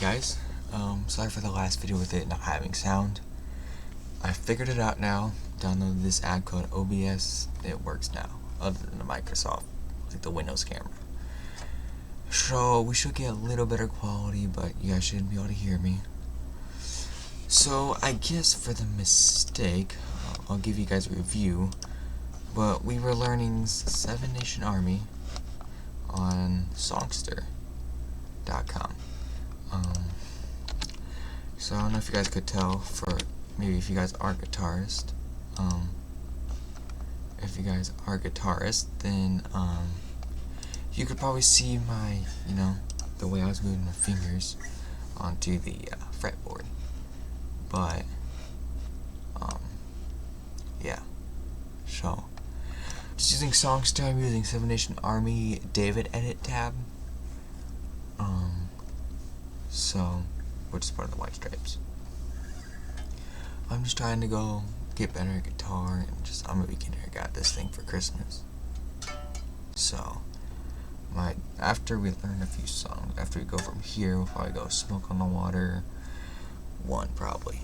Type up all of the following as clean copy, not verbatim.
guys, sorry for the last video with it not having sound. I figured it out now. Downloaded this app called OBS. It works now, other than the Microsoft, like the Windows camera. So we should get a little better quality, but you guys shouldn't be able to hear me. So I guess for the mistake, I'll give you guys a review. But we were learning Seven Nation Army on Songster.com. So I don't know if you guys could tell, for maybe if you guys are guitarist, then you could probably see my, the way I was moving my fingers onto the fretboard. But yeah, so just using Songster, I'm using Seven Nation Army David Edit tab. So which is part of the White Stripes. I'm just trying to go get better at guitar, and I'm a beginner. I got this thing for Christmas. So after we learn a few songs, after we go from here, we'll probably go Smoke on the Water 1 probably.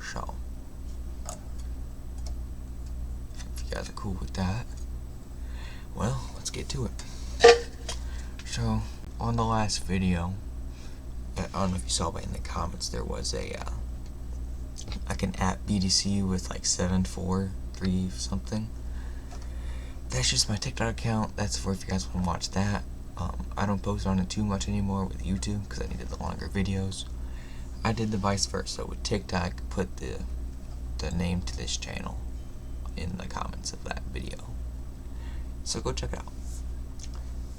So if you guys are cool with that, well, let's get to it. So on the last video, I don't know if you saw, but in the comments there was like an app BDC with like 743 something. That's just my TikTok account. That's for if you guys want to watch that. I don't post on it too much anymore with YouTube because I needed the longer videos. I did the vice versa with TikTok. Put the name to this channel in the comments of that video, so go check it out.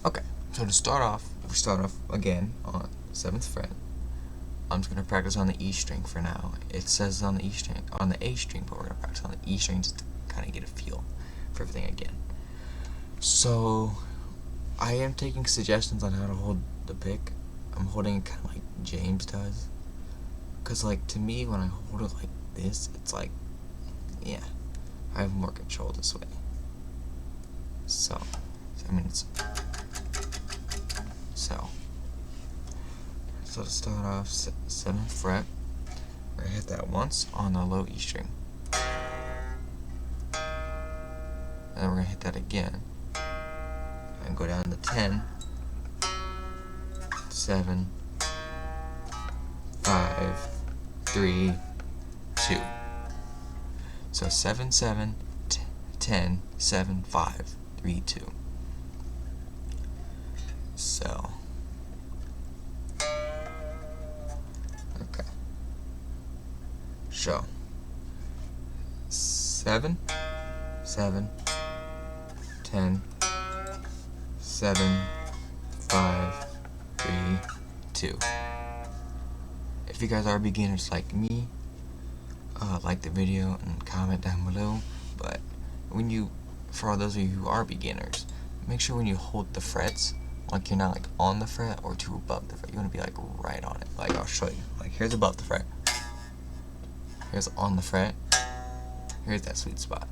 Okay, so to start off, we start off again on 7th fret. I'm just gonna practice on the E string for now. It says on the A string, but we're gonna practice on the E string just to kind of get a feel for everything again. So I am taking suggestions on how to hold the pick. I'm holding it kind of like James does, cause like to me when I hold it like this, it's like, yeah, I have more control this way. So I mean it's So to start off, 7th fret, we're going to hit that once on the low E string. And then we're going to hit that again. And go down to 10, 7, 5, 3, 2. So 7, 7, 10, 7, 5, 3, 2. So So 7, 7, 10, 7, 5, 3, 2. If you guys are beginners like me, like the video and comment down below. But for all those of you who are beginners, make sure when you hold the frets, like you're not like on the fret or too above the fret. You want to be like right on it. Like I'll show you. Like here's above the fret. Here's on the fret. Here's that sweet spot.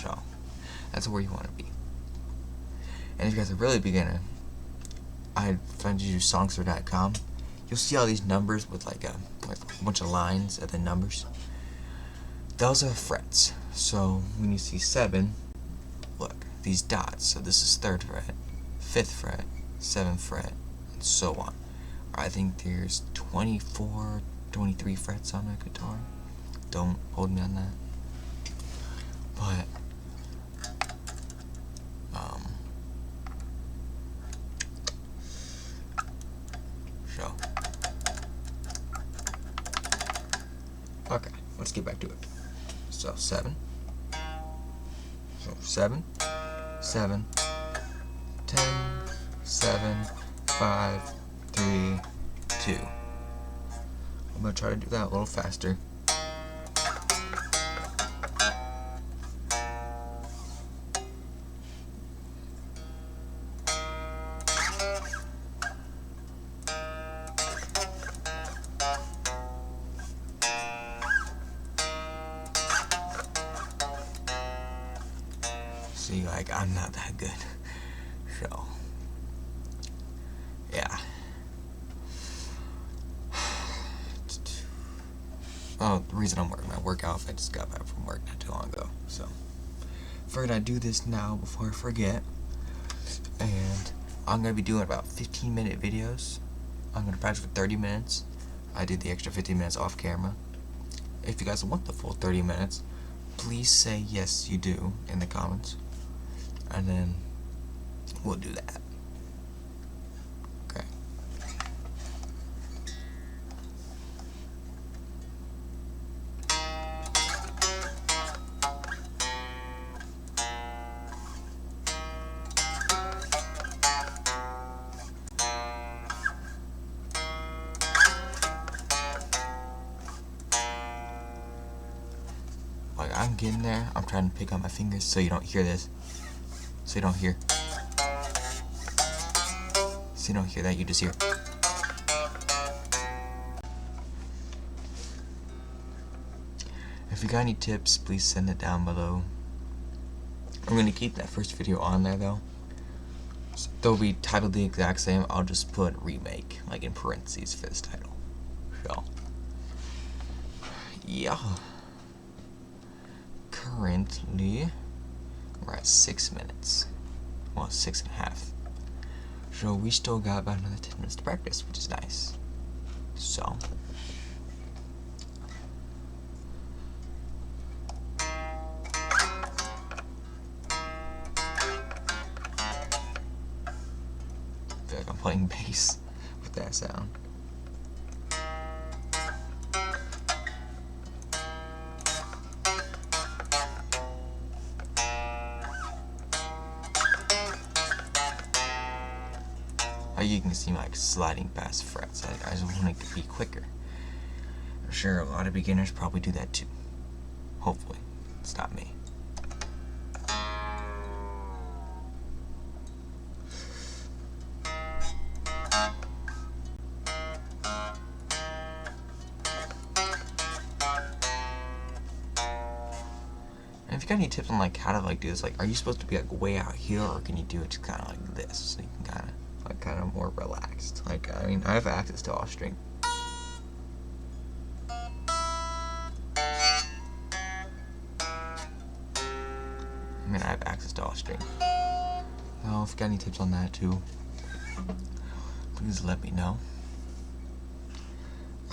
So that's where you want to be. And if you guys are really beginner, I'd find you use Songster.com. You'll see all these numbers with like a bunch of lines and then numbers. Those are frets. So when you see 7, look, these dots. So this is 3rd fret, 5th fret, 7th fret, and so on. I think there's 23 frets on my guitar. Don't hold me on that. But so okay, let's get back to it. So 7. So 7, 7, 10, 7, 5, 3, 2. I'm going to try to do that a little faster. See, like, I'm not that good. So yeah, Oh, the reason I'm wearing my work outfit, I just got back from work not too long ago, so figured I'd do this now before I forget. And I'm gonna be doing about 15-minute videos. I'm gonna practice for 30 minutes. I did the extra 15 minutes off camera. If you guys want the full 30 minutes, please say yes you do in the comments, and then we'll do that. Okay. Like, I'm getting there. I'm trying to pick up my fingers so you don't hear this. So you don't hear. So you don't hear that, you just hear. If you got any tips, please send it down below. I'm going to keep that first video on there though. So they'll be titled the exact same. I'll just put remake, like in parentheses for this title. So, yeah. Currently, we're at 6 minutes. Well, 6.5. So we still got about another 10 minutes to practice, which is nice. So, I feel like I'm playing bass with that sound. You can see me like sliding past frets. I just want to be quicker. I'm sure a lot of beginners probably do that too. Hopefully, it's not me. And if you got any tips on like how to like do this, like are you supposed to be like way out here, or can you do it just kind of like this, so you can kind of more relaxed? Like, I mean, I have access to all string. Well, if you got any tips on that too, please let me know.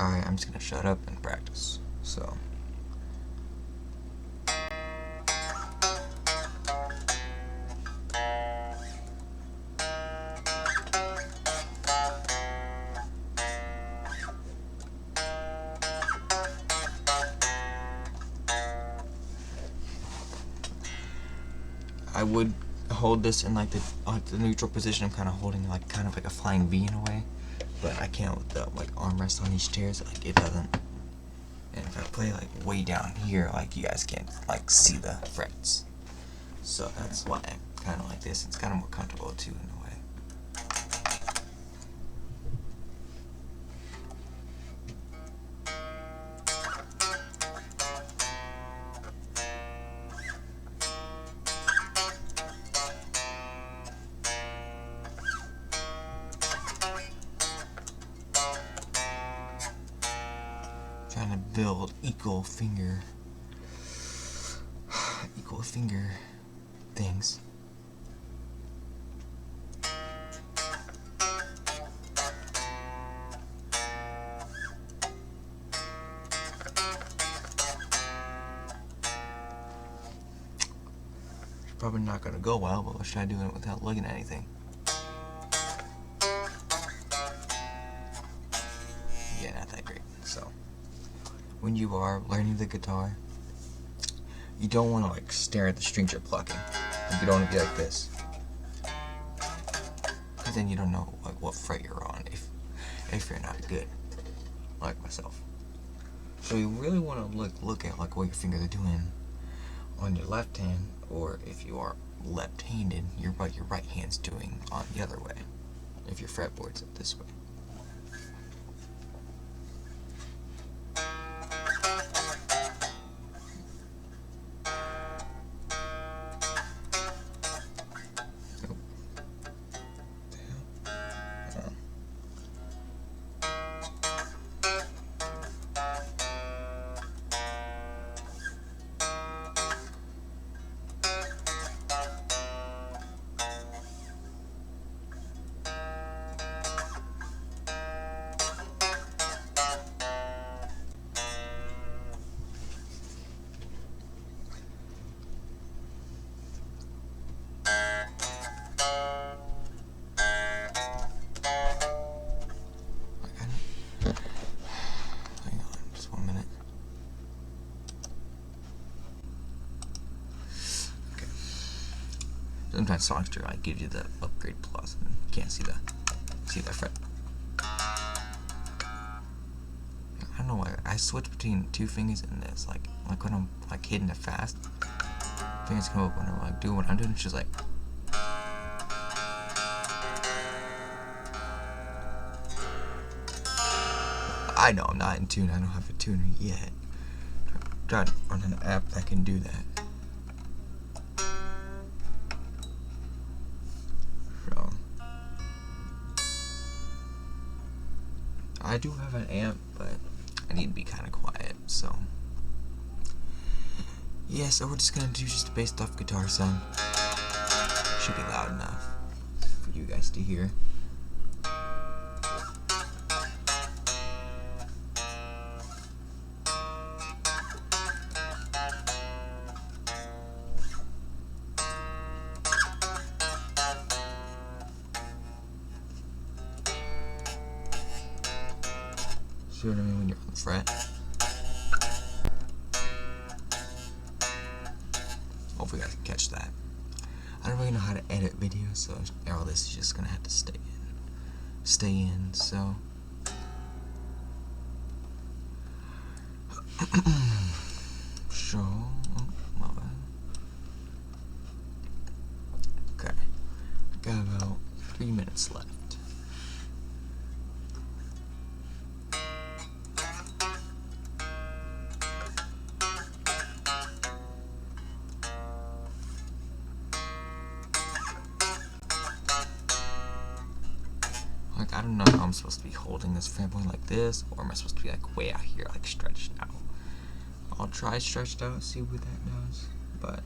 Alright, I'm just gonna shut up and practice. So. I would hold this in like the neutral position. I'm kind of holding like a flying V in a way, but I can't with the like armrest on these chairs. Like it doesn't. And if I play like way down here, like you guys can't like see the frets. So that's why I'm kind of like this. It's kind of more comfortable too in a way. Trying to build equal finger things. It's probably not gonna go well, but let's try doing it without looking at anything. Yeah, not that great. So, when you are learning the guitar, you don't want to like stare at the strings you're plucking. You don't want to be like this, because then you don't know like what fret you're on if you're not good, like myself. So you really want to look at like what your fingers are doing on your left hand, or if you are left-handed, what your right hand's doing on the other way. If your fretboard's up this way. sometimes Songster like gives you the upgrade plus, and you can't see that fret. I don't know why I switch between 2 fingers and this, like when I'm like hitting it fast, fingers come up when I'm like doing what I'm doing. It's just like. I know I'm not in tune. I don't have a tuner yet. I'm trying to run an app that can do that. So I do have an amp, but I need to be kind of quiet. So yeah, so we're just gonna do just a bass stuff guitar sound. Should be loud enough for you guys to hear. See what I mean when you're on the fret? Hopefully you guys can catch that. I don't really know how to edit videos, so all this is just gonna have to stay in. So my bad. Okay, got about 3 minutes left. Like, I don't know how I'm supposed to be holding this fret point like this, or am I supposed to be like way out here, like stretched out? I'll try stretched out, see what that does, but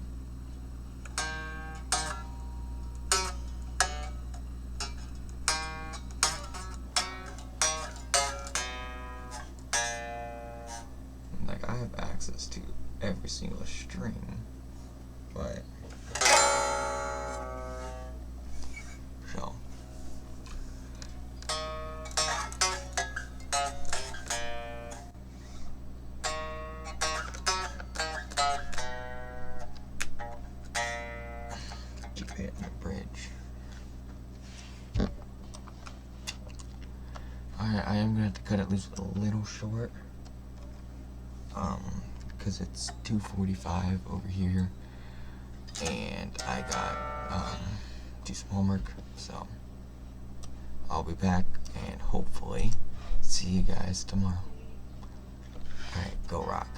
like I have access to every single string, but so. Keep hitting the bridge. Alright, I am gonna have to cut at least a little short. Because it's 2:45 over here, and I got do some homework, so I'll be back and hopefully see you guys tomorrow. Alright, go rock.